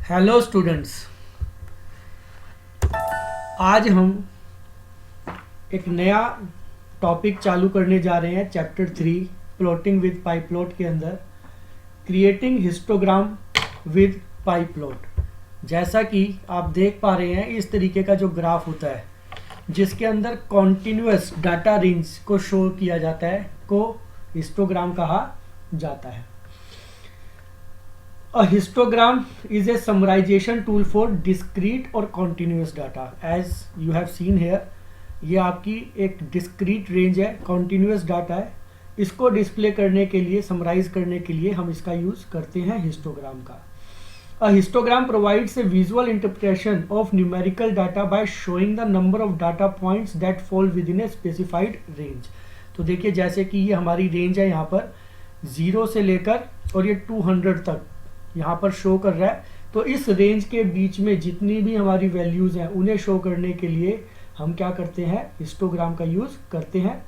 Hello students, आज हम एक नया टॉपिक चालू करने जा रहे हैं। Chapter 3 plotting with pi plot के अंदर creating histogram with pi plot. जैसा कि आप देख पा रहे हैं, इस तरीके का जो ग्राफ होता है जिसके अंदर कॉन्टिन्यूअस डाटा रेंज को शो किया जाता है को हिस्टोग्राम कहा जाता है। A histogram is a summarization tool for discrete or continuous data. As you have seen here, ये आपकी एक discrete range है, continuous data है। इसको डिस्प्ले करने के लिए, समराइज करने के लिए हम इसका यूज करते हैं हिस्टोग्राम का। A histogram provides a visual interpretation of numerical data by showing the number of data points that fall within a specified range. तो देखिए, जैसे कि ये हमारी रेंज है, यहाँ पर 0 से लेकर और ये 200 तक यहाँ पर शो कर रहा है। तो इस रेंज के बीच में जितनी भी हमारी वैल्यूज हैं उन्हें शो करने के लिए हम क्या करते हैं, हिस्टोग्राम का यूज करते हैं।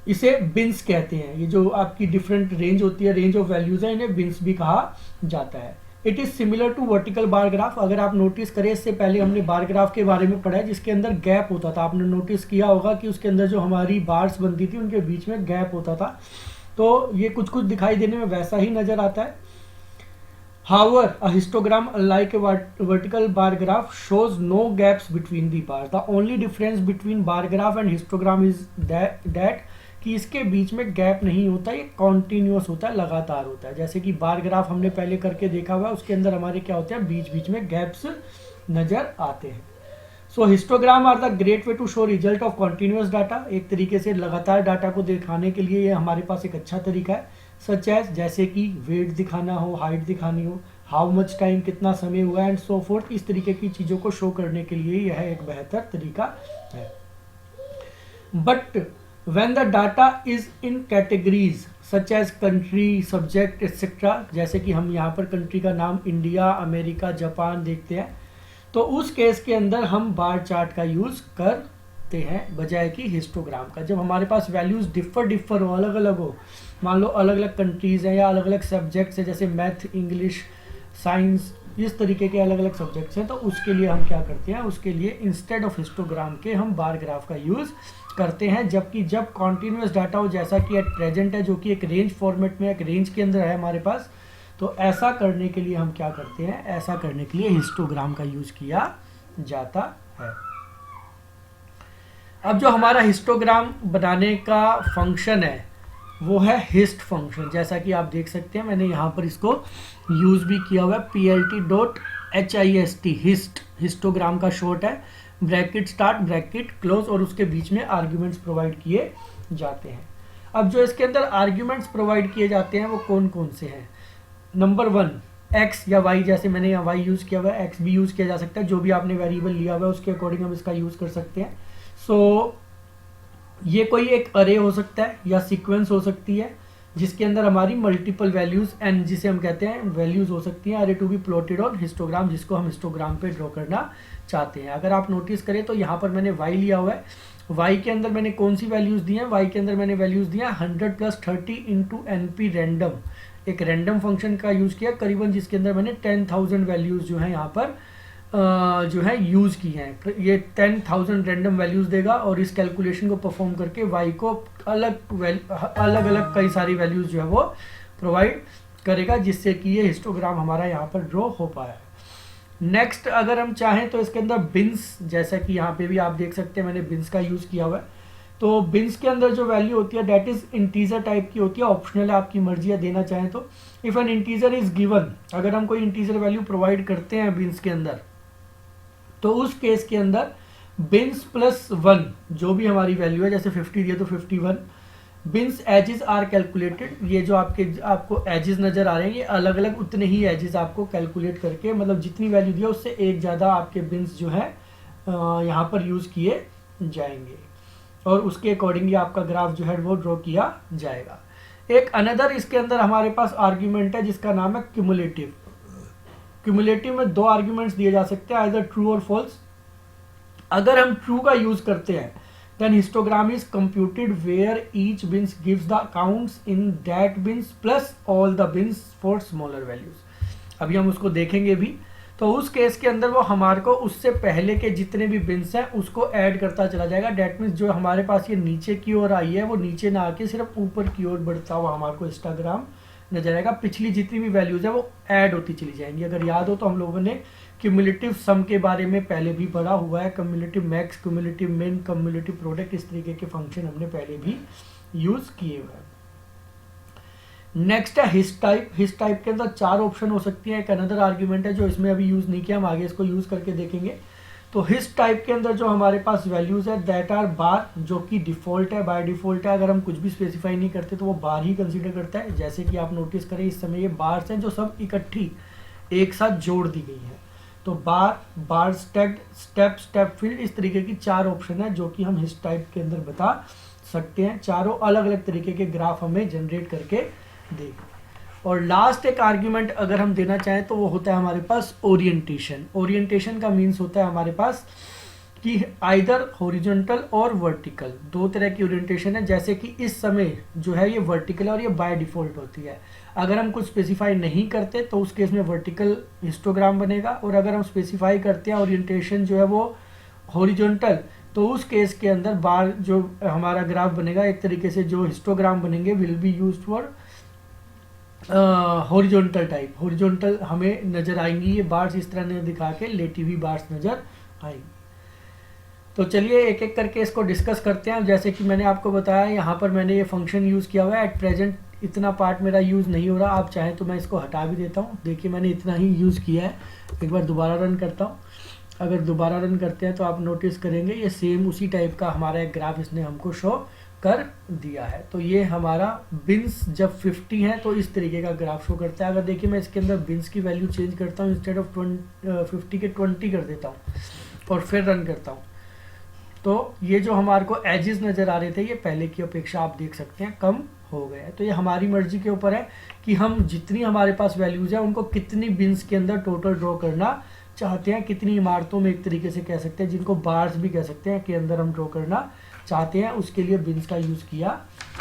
इसे बिन्स कहते हैं। ये जो आपकी डिफरेंट रेंज होती है, रेंज ऑफ वैल्यूज है, इन्हें बिन्स भी कहा जाता है। It is similar to vertical bar graph. अगर आप नोटिस करें, इससे पहले हमने बार ग्राफ के बारे में पढ़ा है जिसके अंदर गैप होता था। आपने नोटिस किया होगा कि उसके अंदर जो हमारी बार्स बनती थी उनके बीच में गैप होता था। तो ये कुछ कुछ दिखाई देने में वैसा ही नजर आता है। However, a histogram, unlike a vertical bar graph, shows no gaps between the bars. The only difference between bar graph and histogram is that कि इसके बीच में गैप नहीं होता, ये कॉन्टिन्यूस होता है, लगातार होता है। जैसे कि बार ग्राफ हमने पहले करके देखा हुआ है, उसके अंदर हमारे क्या होते हैं, बीच बीच में गैप्स नजर आते हैं। So histogram are the great way to show result of continuous data. एक तरीके से लगातार डाटा को दिखाने के लिए ये हमारे पास एक अच्छा तरीका है। सच एज, जैसे कि वेट दिखाना हो, हाइट दिखानी हो, हाउ मच टाइम, कितना समय हुआ, एंड सो फोर्थ। इस तरीके की चीज़ों को शो करने के लिए यह एक बेहतर तरीका है। But when the data is in categories such as country, subject etcetera, जैसे कि हम यहाँ पर कंट्री का नाम इंडिया, अमेरिका, जापान देखते हैं, तो उस केस के अंदर हम बार चार्ट का यूज करते हैं बजाय कि हिस्टोग्राम का। जब हमारे पास वैल्यूज डिफर हो, अलग अलग हो, मान लो अलग अलग कंट्रीज हैं या अलग अलग सब्जेक्ट्स हैं, जैसे मैथ, इंग्लिश, साइंस, इस तरीके के अलग अलग सब्जेक्ट्स हैं, तो उसके लिए हम क्या करते हैं, उसके लिए इंस्टेड ऑफ हिस्टोग्राम के हम बार ग्राफ का यूज करते हैं। जबकि जब कॉन्टिन्यूस डाटा हो, जैसा कि एट प्रेजेंट है, जो कि एक रेंज फॉर्मेट में, एक रेंज के अंदर है हमारे पास, तो ऐसा करने के लिए हम क्या करते हैं, ऐसा करने के लिए हिस्टोग्राम का यूज किया जाता है। अब जो हमारा हिस्टोग्राम बनाने का फंक्शन है वो है हिस्ट फंक्शन। जैसा कि आप देख सकते हैं, मैंने यहाँ पर इसको यूज भी किया हुआ है, plt.hist, हिस्ट, हिस्टोग्राम का शॉर्ट है। ब्रैकेट स्टार्ट, ब्रैकेट क्लोज, और उसके बीच में आर्ग्यूमेंट्स प्रोवाइड किए जाते हैं। अब जो इसके अंदर आर्ग्यूमेंट्स प्रोवाइड किए जाते हैं वो कौन कौन से हैं। नंबर 1, एक्स या वाई, जैसे मैंने यहाँ वाई यूज किया हुआ है, एक्स भी यूज किया जा सकता है। जो भी आपने वेरिएबल लिया हुआ है उसके अकॉर्डिंग हम इसका यूज कर सकते हैं। सो ये कोई एक अरे हो सकता है या सीक्वेंस हो सकती है जिसके अंदर हमारी मल्टीपल वैल्यूज एंड जिसे हम कहते हैं वैल्यूज हो सकती हैं, are to be plotted on histogram, जिसको हम हिस्टोग्राम पे ड्रॉ करना चाहते हैं। अगर आप नोटिस करें तो यहाँ पर मैंने वाई लिया हुआ है। वाई के अंदर मैंने कौन सी वैल्यूज दी हैं, वाई के अंदर मैंने वैल्यूज दी हैं 100 + 30 × NP रैंडम, एक रैंडम फंक्शन का यूज किया करीबन, जिसके अंदर मैंने 10,000 वैल्यूज जो है यहाँ पर जो है यूज की हैं। ये 10,000 रैंडम वैल्यूज देगा और इस कैलकुलेशन को परफॉर्म करके वाई को अलग अलग कई सारी वैल्यूज जो है वो प्रोवाइड करेगा, जिससे कि ये हिस्टोग्राम हमारा यहाँ पर ड्रॉ हो पाया है। नेक्स्ट, अगर हम चाहें तो इसके अंदर बिन्स, जैसा कि यहाँ पे भी आप देख सकते हैं मैंने बिन्स का यूज किया हुआ है। तो बिन्स के अंदर जो वैल्यू होती है डेट इज इंटीजर टाइप की होती है, ऑप्शनल है, आपकी मर्जी है देना चाहें तो। If N integer is given, अगर हम कोई इंटीजर वैल्यू प्रोवाइड करते हैं बिन्स के अंदर, तो उस केस के अंदर बिन्स +1 जो भी हमारी वैल्यू है, जैसे 50 दिया तो 51, बिन्स एजेस आर कैलकुलेटेड। ये जो आपको एजेस नजर आ रहे हैं, ये अलग अलग उतने ही एजेस आपको कैलकुलेट करके, मतलब जितनी वैल्यू दिया उससे एक ज़्यादा आपके बिन्स जो है यहाँ पर यूज़ किए जाएंगे और उसके अकॉर्डिंगली आपका ग्राफ जो है वो ड्रॉ किया जाएगा। एक अनदर इसके अंदर हमारे पास आर्ग्यूमेंट है जिसका नाम है क्यूमुलेटिव। क्यूमुलेटिव में 2 आर्ग्यूमेंट्स दिए जा सकते हैं, आइदर ट्रू और फॉल्स। अगर हम ट्रू का यूज करते हैं then histogram is computed where each bins gives the counts in that bins plus all the bins for smaller values. अभी हम उसको देखेंगे भी। तो उस केस के अंदर वो हमारे को उससे पहले के जितने भी बिन्स हैं उसको ऐड करता चला जाएगा। डेट मीन्स जो हमारे पास ये नीचे की ओर आई है वो नीचे ना आके सिर्फ ऊपर की ओर बढ़ता हुआ हमारे को हिस्टोग्राम नजर आएगा। पिछली जितनी भी वैल्यूज है वो ऐड होती चली जाएंगी। अगर याद हो तो हम लोगों ने क्यूमुलेटिव सम के बारे में पहले भी पढ़ा हुआ है, क्यूमुलेटिव मैक्स, क्यूमुलेटिव मिन, क्यूमुलेटिव प्रोडक्ट, इस तरीके के फंक्शन हमने पहले भी यूज किए हुए हैं। नेक्स्ट है हिस्ट टाइप। हिस्ट टाइप के अंदर 4 ऑप्शन हो सकती है। एक अनदर आर्ग्यूमेंट है जो इसमें अभी यूज नहीं किया, हम आगे इसको यूज करके देखेंगे। तो हिस्ट टाइप के अंदर जो हमारे पास वैल्यूज है दैट आर बार, जो कि डिफॉल्ट है, बाय डिफॉल्ट है। अगर हम कुछ भी स्पेसिफाई नहीं करते तो वो बार ही कंसीडर करता है। जैसे कि आप नोटिस करें इस समय ये बार्स हैं जो सब इकट्ठी एक साथ जोड़ दी गई है। तो बार, बार स्टैक्ड, स्टेप, स्टेप फील्ड, इस तरीके की 4 ऑप्शन है जो कि हम हिस्ट टाइप के अंदर बता सकते हैं। चारों अलग अलग तरीके के ग्राफ हमें जनरेट करके देगा। और लास्ट एक आर्ग्यूमेंट अगर हम देना चाहें तो वो होता है हमारे पास ओरिएंटेशन। ओरिएंटेशन का मीन्स होता है हमारे पास कि आइदर हॉरिजॉन्टल और वर्टिकल, 2 तरह की ओरिएंटेशन है। जैसे कि इस समय जो है ये वर्टिकल है और ये बाय डिफॉल्ट होती है। अगर हम कुछ स्पेसिफाई नहीं करते तो उस केस में वर्टिकल हिस्टोग्राम बनेगा, और अगर हम स्पेसिफाई करते हैं ओरिएंटेशन जो है वो हॉरिजॉन्टल, तो उस केस के अंदर बार जो हमारा ग्राफ बनेगा, एक तरीके से जो हिस्टोग्राम बनेंगे will be used for horizontal type. Horizontal हमें नजर आएंगी ये बार्स, इस तरह ने दिखा के लेटी हुई बार्स नजर आएंगी। तो चलिए एक एक करके इसको डिस्कस करते हैं। जैसे कि मैंने आपको बताया यहाँ पर मैंने ये फंक्शन यूज़ किया हुआ है। एट प्रेजेंट इतना पार्ट मेरा यूज़ नहीं हो रहा, आप चाहें तो मैं इसको हटा भी देता हूँ। देखिए मैंने इतना ही यूज़ किया है। एक बार दोबारा रन करता हूँ। अगर दोबारा रन करते हैं तो आप नोटिस करेंगे ये सेम उसी टाइप का हमारा एक ग्राफ इसने हमको शो कर दिया है। तो ये हमारा बिन्स जब 50 है तो इस तरीके का ग्राफ शो करता है। अगर देखिए मैं इसके अंदर बिन्स की वैल्यू चेंज करता हूँ, इंस्टेड ऑफ 50 के 20 कर देता हूँ और फिर रन करता हूँ, तो ये जो हमारे को एजेस नज़र आ रहे थे ये पहले की अपेक्षा आप देख सकते हैं कम हो गए हैं। तो ये हमारी मर्जी के ऊपर है कि हम जितनी हमारे पास वैल्यूज़ है उनको कितनी बिन्स के अंदर टोटल ड्रॉ करना चाहते हैं, कितनी इमारतों में एक तरीके से कह सकते हैं, जिनको बार्स भी कह सकते हैं, के अंदर हम ड्रॉ करना चाहते हैं, उसके लिए बिन्स का यूज़ किया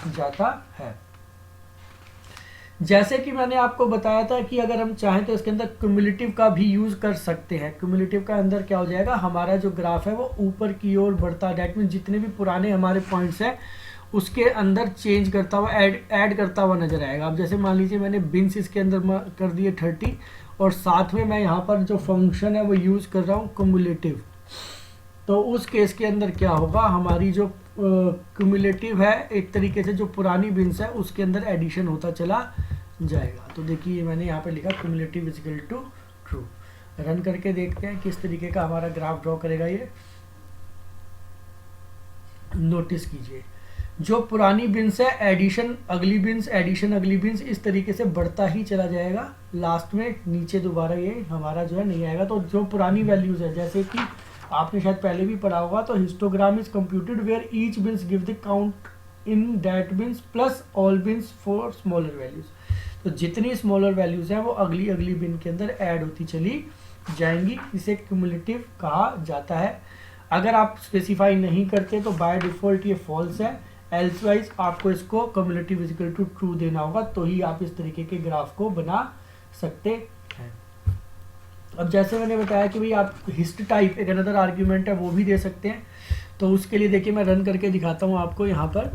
जाता है। जैसे कि मैंने आपको बताया था कि अगर हम चाहें तो इसके अंदर क्यूमुलेटिव का भी यूज़ कर सकते हैं। क्यूमुलेटिव का अंदर क्या हो जाएगा, हमारा जो ग्राफ है वो ऊपर की ओर बढ़ता, डेट मीन जितने भी पुराने हमारे पॉइंट्स हैं उसके अंदर चेंज करता हुआ, ऐड करता हुआ नजर आएगा। अब जैसे मान लीजिए मैंने बिन्स इसके अंदर कर दिए 30, और साथ में मैं यहाँ पर जो फंक्शन है वो यूज़ कर रहा हूँ क्यूमुलेटिव। तो उस केस के अंदर क्या होगा, हमारी जो क्यूमुलेटिव है एक तरीके से जो पुरानी बिन्स है उसके अंदर एडिशन होता चला जाएगा। तो देखिए मैंने यहाँ पे लिखा cumulative is equal to true. Run करके देखते हैं किस तरीके का हमारा ग्राफ ड्रॉ करेगा ये। नोटिस कीजिए जो पुरानी बिन्स है एडिशन अगली बिन्स, एडिशन अगली बिन्स, इस तरीके से बढ़ता ही चला जाएगा। लास्ट में नीचे दोबारा ये हमारा जो है नहीं आएगा। तो जो पुरानी वैल्यूज है, जैसे कि आपने शायद पहले भी पढ़ा होगा, तो histogram is computed where each bins give the count in that bins plus all bins for smaller values. तो जितनी स्मॉलर वैल्यूज हैं वो अगली अगली बिन के अंदर ऐड होती चली जाएंगी। इसे क्यूमुलेटिव कहा जाता है। अगर आप स्पेसिफाई नहीं करते तो बाय डिफॉल्ट ये फॉल्स है, एल्सवाइज आपको इसको cumulative is equal to true देना होगा, तो ही आप इस तरीके के ग्राफ को बना सकते हैं। अब जैसे मैंने बताया कि भाई आप हिस्ट टाइप एक अनदर आर्ग्यूमेंट है वो भी दे सकते हैं। तो उसके लिए देखिए मैं रन करके दिखाता हूँ आपको। यहाँ पर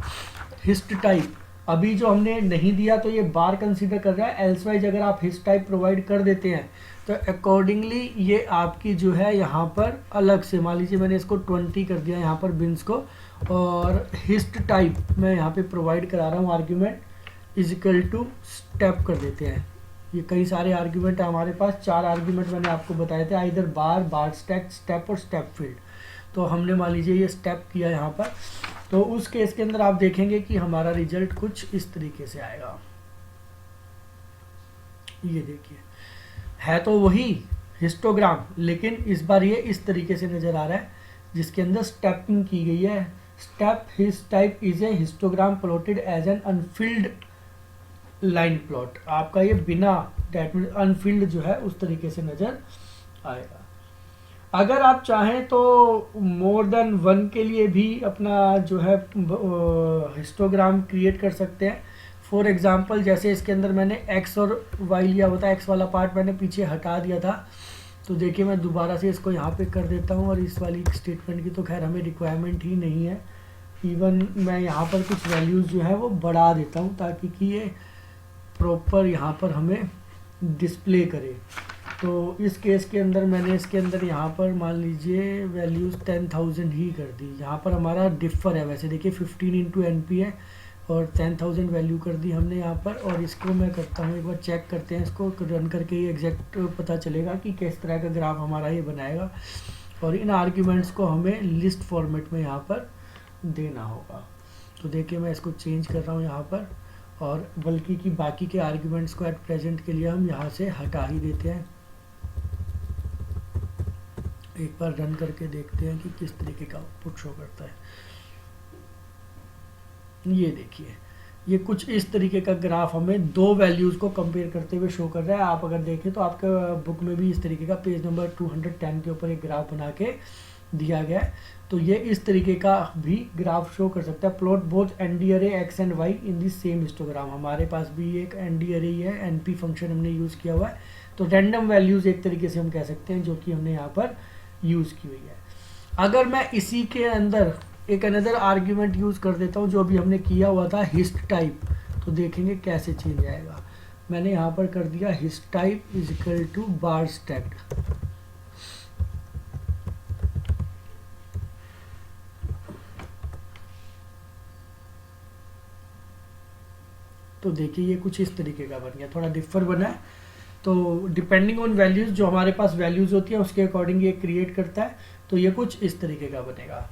हिस्ट टाइप अभी जो हमने नहीं दिया तो ये बार कंसीडर कर रहा है, एल्सवाइज अगर आप हिस्ट टाइप प्रोवाइड कर देते हैं तो अकॉर्डिंगली ये आपकी जो है यहाँ पर अलग से, मान लीजिए मैंने इसको 20 कर दिया यहाँ पर बिन्स को, और हिस्ट टाइप मैं यहाँ पे प्रोवाइड करा रहा हूँ argument is equal to step कर देते हैं। ये कई सारे आर्ग्यूमेंट है हमारे पास, 4 आर्ग्यूमेंट मैंने आपको बताए थे, आइदर बार, बार स्टैक, स्टेप और स्टेप फील्ड। तो हमने मान लीजिए ये स्टेप किया यहाँ पर, तो उस केस के अंदर आप देखेंगे कि हमारा रिजल्ट कुछ इस तरीके से आएगा। ये देखिए है तो वही हिस्टोग्राम, लेकिन इस बार ये इस तरीके से नजर आ रहा है जिसके अंदर स्टेपिंग की गई है। Step hist type is a histogram plotted as an unfilled line plot. आपका ये बिना डेट मीन अनफिल्ड जो है उस तरीके से नजर आएगा। अगर आप चाहें तो मोर देन 1 के लिए भी अपना जो है हिस्टोग्राम क्रिएट कर सकते हैं। फॉर एग्जांपल जैसे इसके अंदर मैंने x और y लिया होता है, x वाला पार्ट मैंने पीछे हटा दिया था, तो देखिए मैं दोबारा से इसको यहाँ पे कर देता हूँ। और इस वाली स्टेटमेंट की तो खैर हमें रिक्वायरमेंट ही नहीं है। इवन मैं यहाँ पर कुछ वैल्यूज़ जो है वो बढ़ा देता हूँ ताकि कि ये प्रॉपर यहाँ पर हमें डिस्प्ले करे। तो इस केस के अंदर मैंने इसके अंदर यहाँ पर मान लीजिए वैल्यूज़ 10,000 ही कर दी। यहाँ पर हमारा डिफ़र है, वैसे देखिए 15 इंटू NP है और 10,000 वैल्यू कर दी हमने यहाँ पर। और इसको मैं करता हूँ, एक बार चेक करते हैं, इसको रन करके ही एग्जैक्ट पता चलेगा कि किस तरह का ग्राफ हमारा ये बनाएगा। और इन आर्ग्यूमेंट्स को हमें लिस्ट फॉर्मेट में यहाँ पर देना होगा। तो देखिए मैं इसको चेंज कर रहा हूँ यहाँ पर, और बल्कि कि बाकी के आर्ग्यूमेंट्स को एट प्रेजेंट के लिए हम यहाँ से हटा ही देते हैं। एक बार रन करके देखते हैं कि किस तरीके का आउटपुट शो करता है। ये देखिए ये कुछ इस तरीके का ग्राफ हमें दो वैल्यूज़ को कंपेयर करते हुए शो कर रहा है। आप अगर देखें तो आपके बुक में भी इस तरीके का पेज नंबर 210 के ऊपर एक ग्राफ बना के दिया गया है। तो ये इस तरीके का भी ग्राफ शो कर सकता है। Plot both ND array x and y in the same histogram. हमारे पास भी एक ND array है, NP फंक्शन हमने यूज़ किया हुआ है। तो रैंडम वैल्यूज़ एक तरीके से हम कह सकते हैं जो कि हमने यहाँ पर यूज़ की हुई है। अगर मैं इसी के अंदर एक अनदर आर्ग्यूमेंट यूज़ कर देता हूँ जो अभी हमने किया हुआ था हिस्ट टाइप, तो देखेंगे कैसे चेंज आएगा। मैंने यहाँ पर कर दिया hist type is equal to bar stacked. तो देखिए ये कुछ इस तरीके का बन गया, थोड़ा डिफर बना है। तो डिपेंडिंग ऑन वैल्यूज़, जो हमारे पास वैल्यूज़ होती है उसके अकॉर्डिंग ये क्रिएट करता है। तो ये कुछ इस तरीके का बनेगा।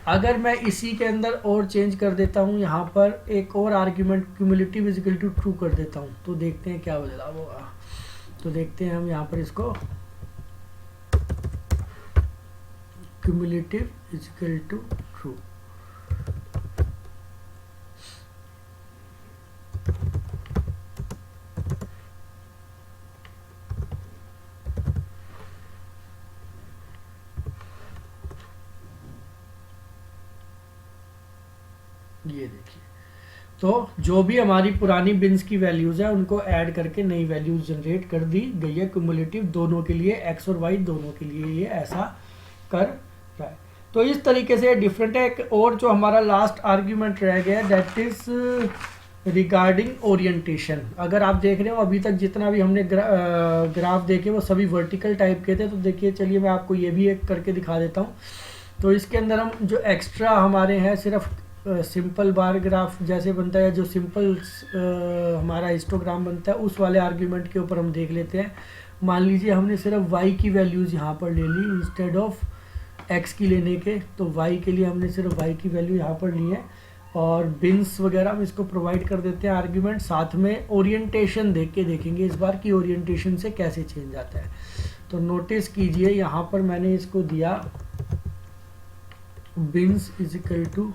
अगर मैं इसी के अंदर और चेंज कर देता हूँ, यहाँ पर एक और argument cumulative is equal to true कर देता हूँ, तो देखते हैं क्या बदलाव होगा। तो देखते हैं हम यहाँ पर इसको cumulative is equal to true. ये देखिए, तो जो भी हमारी पुरानी बिन्स की वैल्यूज़ है उनको ऐड करके नई वैल्यूज़ जनरेट कर दी गई है क्यूमुलेटिव, दोनों के लिए x और y दोनों के लिए ये ऐसा कर रहा है। तो इस तरीके से डिफरेंट है। एक और जो हमारा लास्ट आर्ग्यूमेंट रह गया दैट इज रिगार्डिंग ओरिएंटेशन। अगर आप देख रहे हो अभी तक जितना भी हमने ग्राफ देखे वो सभी वर्टिकल टाइप के थे। तो देखिए चलिए मैं आपको ये भी एक करके दिखा देता हूँ। तो इसके अंदर हम जो एक्स्ट्रा हमारे हैं सिर्फ सिंपल बार ग्राफ जैसे बनता है, जो सिंपल हमारा हिस्टोग्राम बनता है उस वाले आर्ग्यूमेंट के ऊपर हम देख लेते हैं। मान लीजिए हमने सिर्फ y की वैल्यूज़ यहाँ पर ले ली इंस्टेड ऑफ x की लेने के। तो y के लिए हमने सिर्फ y की वैल्यू यहाँ पर ली है और बिन्स वगैरह हम इसको प्रोवाइड कर देते हैं आर्ग्यूमेंट। साथ में ओरिएंटेशन देख के देखेंगे इस बार की ओरिएंटेशन से कैसे चेंज आता है। तो नोटिस कीजिए यहाँ पर मैंने इसको दिया bins is equal to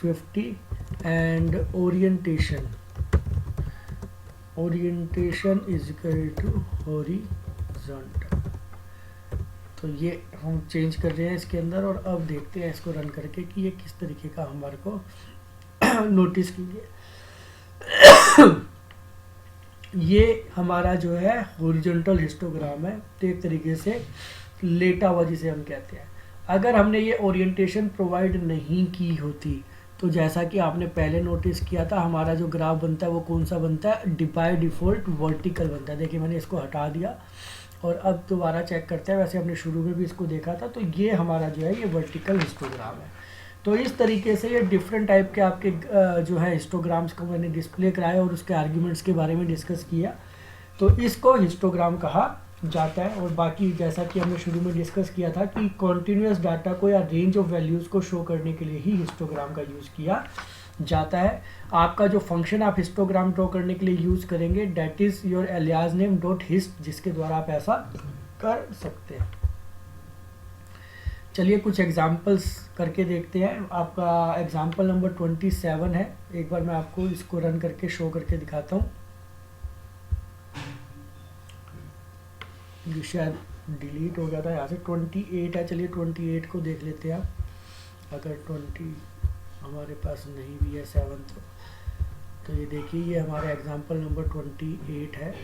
50 and orientation is equal to horizontal. तो ये हम चेंज कर रहे हैं इसके अंदर। और अब देखते हैं इसको रन करके कि ये किस तरीके का हमारे को नोटिस कीजिए ये हमारा जो है हॉरिजॉन्टल हिस्टोग्राम है। तो एक तरीके से लेटा हुआ जिसे हम कहते हैं। अगर हमने ये ओरिएंटेशन प्रोवाइड नहीं की होती तो जैसा कि आपने पहले नोटिस किया था हमारा जो ग्राफ बनता है वो कौन सा बनता है, बाय डिफ़ॉल्ट वर्टिकल बनता है। देखिए मैंने इसको हटा दिया और अब दोबारा चेक करते हैं। वैसे हमने शुरू में भी इसको देखा था। तो ये हमारा जो है ये वर्टिकल हिस्टोग्राम है। तो इस तरीके से ये डिफरेंट टाइप के आपके जो है हिस्टोग्राम्स को मैंने डिस्प्ले कराया और उसके आर्ग्यूमेंट्स के बारे में डिस्कस किया। तो इसको हिस्टोग्राम कहा जाता है। और बाकी जैसा कि हमने शुरू में डिस्कस किया था कि कॉन्टिन्यूस डाटा को या रेंज ऑफ वैल्यूज़ को शो करने के लिए ही हिस्टोग्राम का यूज़ किया जाता है। आपका जो फंक्शन आप हिस्टोग्राम ड्रॉ करने के लिए यूज़ करेंगे that is your alias name dot hist, जिसके द्वारा आप ऐसा कर सकते हैं। चलिए कुछ एग्जांपल्स करके देखते हैं। आपका एग्जांपल नंबर 27 है। एक बार मैं आपको इसको रन करके शो करके दिखाता हूँ। ये शायद डिलीट हो गया था यहाँ से। 28 है, चलिए 28 को देख लेते हैं आप। अगर 20 हमारे पास नहीं भी है 7 तो तो ये देखिए ये हमारा एग्जाम्पल नंबर 28 है।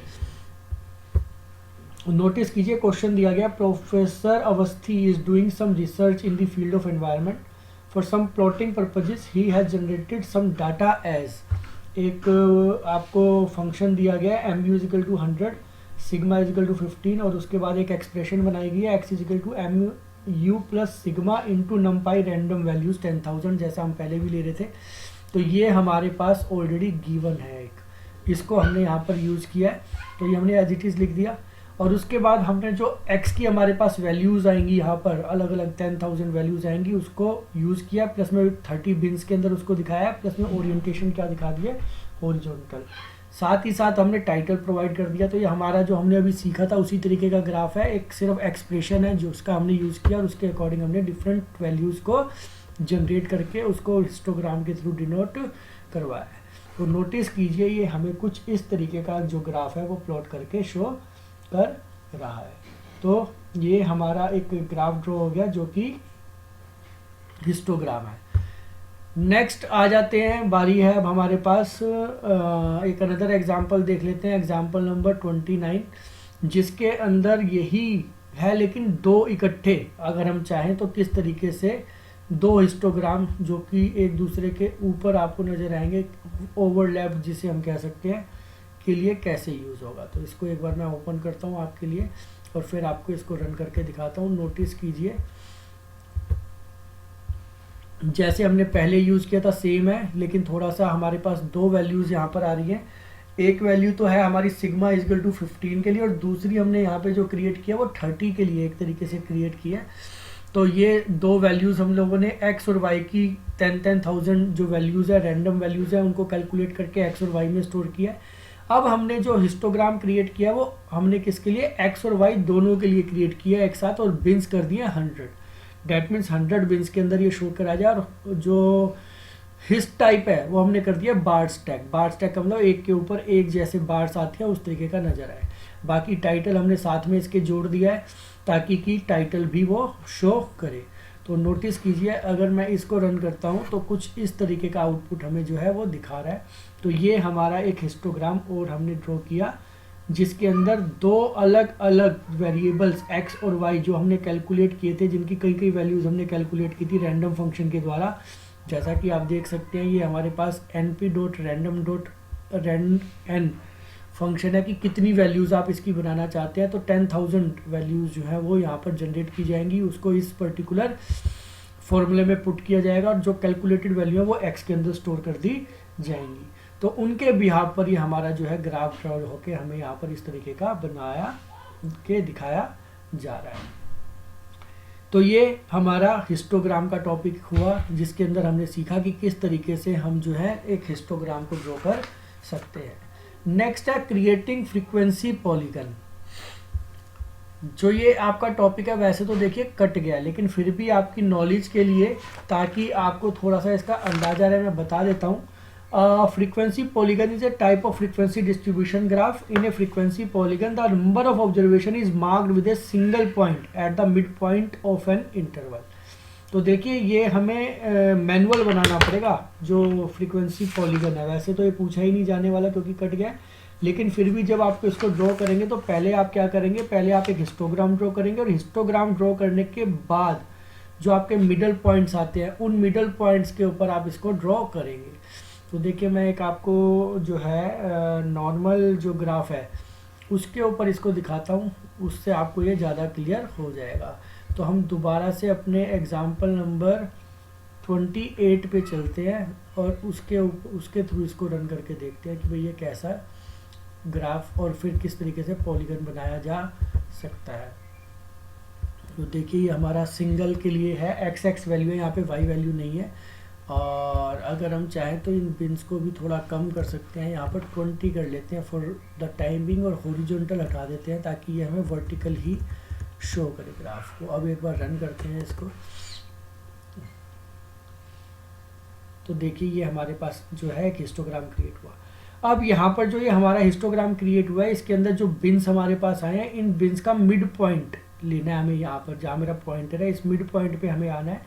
नोटिस कीजिए क्वेश्चन दिया गया, professor Awasthi is doing some research in the field of environment for some plotting purposes he has generated some data as. एक आपको फंक्शन दिया गया है mu is equal to 100, sigma is equal to 15 और उसके बाद एक एक्सप्रेशन बनाई गई है x is equal to mu plus sigma into NumPy random values 10,000 जैसा हम पहले भी ले रहे थे। तो ये हमारे पास ऑलरेडी गिवन है, एक इसको हमने यहाँ पर यूज़ किया है, तो ये हमने एज इट इज़ लिख दिया। और उसके बाद हमने जो x की हमारे पास वैल्यूज़ आएंगी यहाँ पर अलग अलग 10,000 वैल्यूज़ आएंगी उसको यूज़ किया, प्लस में 30 बिन्स के अंदर उसको दिखाया, प्लस में ओरिएंटेशन क्या दिखा दिया, हॉरिजॉन्टल। साथ ही साथ हमने टाइटल प्रोवाइड कर दिया। तो ये हमारा जो हमने अभी सीखा था उसी तरीके का ग्राफ है, एक सिर्फ एक्सप्रेशन है जो उसका हमने यूज़ किया और उसके अकॉर्डिंग हमने डिफरेंट वैल्यूज़ को जनरेट करके उसको हिस्टोग्राम के थ्रू डिनोट करवाया है। तो नोटिस कीजिए ये हमें कुछ इस तरीके का जो ग्राफ है वो प्लॉट करके शो कर रहा है। तो ये हमारा एक ग्राफ ड्रॉ हो गया जो कि हिस्टोग्राम है। नेक्स्ट आ जाते हैं, बारी है अब हमारे पास एक अनदर एग्जांपल देख लेते हैं, एग्जांपल नंबर 29 जिसके अंदर यही है लेकिन दो इकट्ठे अगर हम चाहें तो किस तरीके से दो हिस्टोग्राम जो कि एक दूसरे के ऊपर आपको नजर आएंगे, ओवरलैप जिसे हम कह सकते हैं, के लिए कैसे यूज़ होगा। तो इसको एक बार मैं ओपन करता हूँ आपके लिए और फिर आपको इसको रन करके दिखाता हूँ। नोटिस कीजिए जैसे हमने पहले यूज़ किया था सेम है, लेकिन थोड़ा सा हमारे पास दो वैल्यूज़ यहाँ पर आ रही हैं। एक वैल्यू तो है हमारी सिग्मा इजकल टू 15 के लिए और दूसरी हमने यहाँ पे जो क्रिएट किया वो 30 के लिए एक तरीके से क्रिएट किया। तो ये दो वैल्यूज़ हम लोगों ने एक्स और वाई की 10,000 जो वैल्यूज़ है, रैंडम वैल्यूज़ है, उनको कैलकुलेट करके एक्स और वाई में स्टोर किया है। अब हमने जो हिस्टोग्राम क्रिएट किया वो हमने किसके लिए, एक्स और वाई दोनों के लिए क्रिएट किया एक साथ और बिन्स कर दिए 100। डेट मीन्स 100 बिन्स के अंदर ये शो करा जाए। और जो हिस्ट टाइप है वो हमने कर दिया बार स्टैक। बार स्टैक का मतलब एक के ऊपर एक जैसे बार्स आती है उस तरीके का नजर आए। बाकी टाइटल हमने साथ में इसके जोड़ दिया है ताकि कि टाइटल भी वो शो करे। तो नोटिस कीजिए अगर मैं इसको रन करता हूँ तो कुछ इस तरीके का आउटपुट हमें जो है वो दिखा रहा है। तो ये हमारा एक हिस्टोग्राम और हमने ड्रॉ किया जिसके अंदर दो अलग अलग वेरिएबल्स x और y जो हमने कैलकुलेट किए थे, जिनकी कई कई वैल्यूज़ हमने कैलकुलेट की थी रैंडम फंक्शन के द्वारा। जैसा कि आप देख सकते हैं ये हमारे पास np.random.randn फंक्शन है कि कितनी वैल्यूज़ आप इसकी बनाना चाहते हैं। तो 10,000 वैल्यूज़ जो है वो यहाँ पर जनरेट की जाएंगी, उसको इस पर्टिकुलर फॉर्मूले में पुट किया जाएगा और जो कैलकुलेटेड वैल्यू है वो x के अंदर स्टोर कर दी जाएंगी। तो उनके बिहाफ पर ये हमारा जो है ग्राफ ड्रॉ होके हमें यहाँ पर इस तरीके का बनाया के दिखाया जा रहा है। तो ये हमारा हिस्टोग्राम का टॉपिक हुआ जिसके अंदर हमने सीखा कि किस तरीके से हम जो है एक हिस्टोग्राम को ड्रॉ कर सकते हैं। नेक्स्ट है क्रिएटिंग फ्रीक्वेंसी पॉलीगन। जो ये आपका टॉपिक है वैसे तो देखिए कट गया, लेकिन फिर भी आपकी नॉलेज के लिए ताकि आपको थोड़ा सा इसका अंदाजा रहे मैं बता देता हूँ। frequency polygon is a type of frequency distribution graph. In a frequency polygon, the number of observation is marked with a single point at the midpoint of an interval. तो देखिए ये हमें मैनुअल बनाना पड़ेगा जो फ्रीक्वेंसी पॉलीगन है। वैसे तो ये पूछा ही नहीं जाने वाला क्योंकि कट गया, लेकिन फिर भी जब आपको इसको ड्रॉ करेंगे तो पहले आप क्या करेंगे, पहले आप एक हिस्टोग्राम ड्रॉ करेंगे और हिस्टोग्राम ड्रॉ करने के बाद जो आपके मिडल पॉइंट्स आते हैं उन मिडल पॉइंट्स के ऊपर आप इसको ड्रॉ करेंगे। तो देखिए मैं एक आपको जो है नॉर्मल जो ग्राफ है उसके ऊपर इसको दिखाता हूँ, उससे आपको ये ज़्यादा क्लियर हो जाएगा। तो हम दोबारा से अपने एग्जाम्पल नंबर 28 पे चलते हैं और उसके थ्रू इसको रन करके देखते हैं कि भाई ये कैसा ग्राफ और फिर किस तरीके से पॉलीगन बनाया जा सकता है। तो देखिए ये हमारा सिंगल के लिए है, x वैल्यू है, यहाँ पे y वैल्यू नहीं है। और अगर हम चाहें तो इन बिन्स को भी थोड़ा कम कर सकते हैं, यहाँ पर 20 कर लेते हैं फॉर द टाइमिंग और हॉरिजॉन्टल हटा देते हैं ताकि ये हमें वर्टिकल ही शो करे ग्राफ को। अब एक बार रन करते हैं इसको। तो देखिए ये हमारे पास जो है एक हिस्टोग्राम क्रिएट हुआ। अब यहाँ पर जो ये हमारा हिस्टोग्राम क्रिएट हुआ है इसके अंदर जो बिन्स हमारे पास आए हैं इन बिन्स का मिड पॉइंट लेना है हमें। यहाँ पर जहाँ मेरा पॉइंटर है इस मिड पॉइंट पे हमें आना है,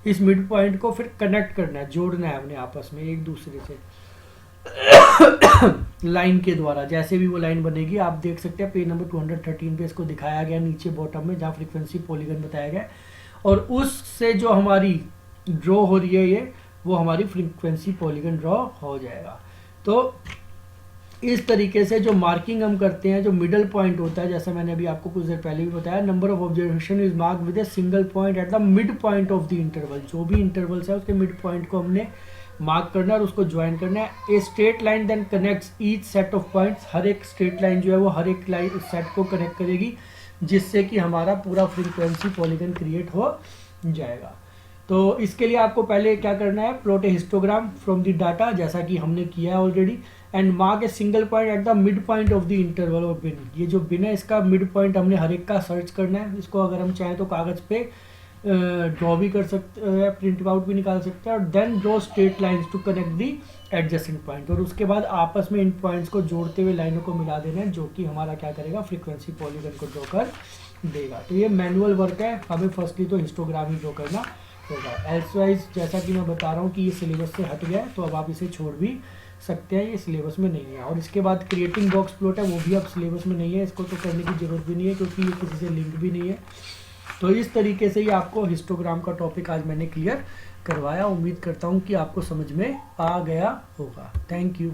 इस मिड पॉइंट को फिर कनेक्ट करना है, जोड़ना है हमने आपस में एक दूसरे से। लाइन के द्वारा, जैसे भी वो लाइन बनेगी आप देख सकते हैं पेज नंबर 213 पे इसको दिखाया गया नीचे बॉटम में, जहाँ फ्रीक्वेंसी पॉलीगन बताया गया है। और उससे जो हमारी ड्रॉ हो रही है ये, वो हमारी फ्रीक्वेंसी पॉलीगन ड्रॉ हो जाएगा। तो इस तरीके से जो मार्किंग हम करते हैं, जो मिडल पॉइंट होता है, जैसा मैंने अभी आपको कुछ देर पहले भी बताया, number of observation is mark with A single point at the mid point of the interval. जो भी इंटरवल्स है उसके मिड पॉइंट को हमने मार्क करना है और उसको ज्वाइन करना है। A straight line then connects each set of points. हर एक स्ट्रेट लाइन जो है वो हर एक लाइन सेट को कनेक्ट करेगी, जिससे कि हमारा पूरा फ्रीक्वेंसी पॉलीगन क्रिएट हो जाएगा। तो इसके लिए आपको पहले क्या करना है, plot a histogram from the data, जैसा कि हमने किया है already, and mark a single point at the mid point of the interval of bin. ये जो बिन है इसका मिड पॉइंट हमने हर एक का सर्च करना है। इसको अगर हम चाहें तो कागज़ पे ड्रॉ भी कर सकते हैं, प्रिंट आउट भी निकाल सकते हैं। और then draw straight lines to connect the adjacent point, और उसके बाद आपस में इन पॉइंट्स को जोड़ते हुए लाइनों को मिला देना है, जो कि हमारा क्या करेगा, फ्रीक्वेंसी पॉलीगन को ड्रॉ कर देगा। तो ये मैनुअल वर्क है, हमें फर्स्टली तो हिस्टोग्राम ही ड्रॉ करना होगा। एल्सवाइज जैसा कि मैं बता रहा हूँ कि ये सिलेबस से हट गया है, तो अब आप इसे छोड़ भी सकते हैं, ये सिलेबस में नहीं है। और इसके बाद क्रिएटिंग बॉक्स प्लॉट है, वो भी अब सिलेबस में नहीं है, इसको तो करने की ज़रूरत भी नहीं है क्योंकि ये किसी से लिंक भी नहीं है। तो इस तरीके से ही आपको हिस्टोग्राम का टॉपिक आज मैंने क्लियर करवाया। उम्मीद करता हूँ कि आपको समझ में आ गया होगा। Thank you.